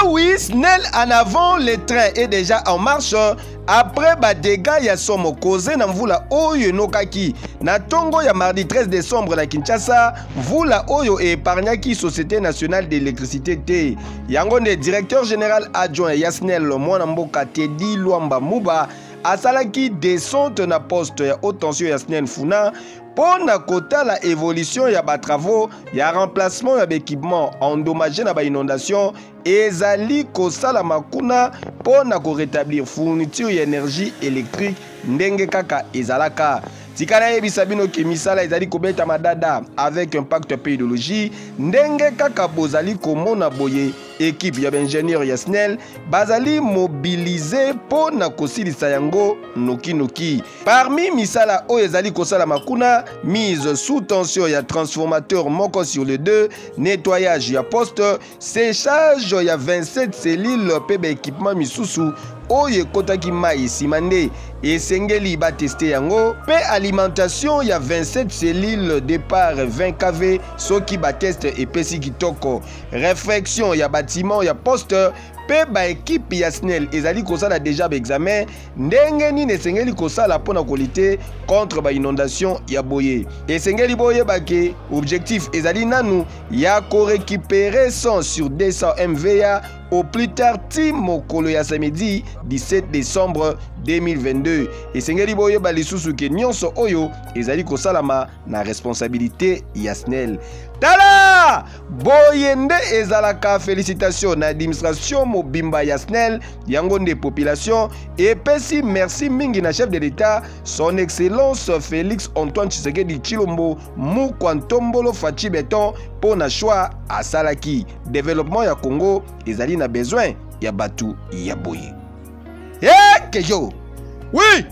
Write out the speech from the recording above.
oui, SNEL en avant, le train est déjà en marche. Après dégâts ya somo causé na mvula oyo nokaki na tongo ya mardi 13 décembre na Kinshasa, mvula oyo épargnaki Société nationale d'électricité te. Yango ne directeur général adjoint ya SNEL mwana mboka Teddy Luamba Muba asalaki descente na poste ya haute tension ya SNEL Funa pour na kota la évolution ya ba travaux ya remplacement ya équipement endommagé na ba inondation ezali kosala makuna pour na ko rétablir fourniture ya énergie électrique ndenge kaka ezalaka. Tikana yebisa bino ke misala ezali kobeta madada avec impact pédologie ndenge kaka bozali komona boye équipe ya ingénieur ya SNEL bazali mobilisé pour na kosilisa yango noki. Parmi misala oyo ezali kosala makuna, mise sous tension ya transformateur moko sur les deux, nettoyage ya poste, séchage ya 27 cellules pe ba équipement misusu oyo ekotaki mai simande esengeli bateste yango pe alimentation ya 27 cellules départ 20 kV soki bateste epesi kitoko. Réflexion ya bâtiment ya poste pe ba équipe ya SNEL ezali kosala déjà ba examen ndenge nini esengeli kosala pona kolite contre ba inondation ya boye. Esengeli boye bake objectif ezali nanu ya ko récupérer 100 sur 200 MVA au plus tard ti mokolo ya samedi 17 décembre 2022. Esengeli boye ba lisusu ke nyonso oyo ezali kosalama na responsabilité ya SNEL. Tala boyende ezalaka félicitations na administration mobimba ya SNEL yango nde population epesi merci mingi na chef de l'État son excellence Félix Antoine Tshisekedi Tshilombo Mukwantombolo Fachi Beton pour na choix asalaki développement ya Congo ezali na besoin ya batu ya boye. Kejo. Oui.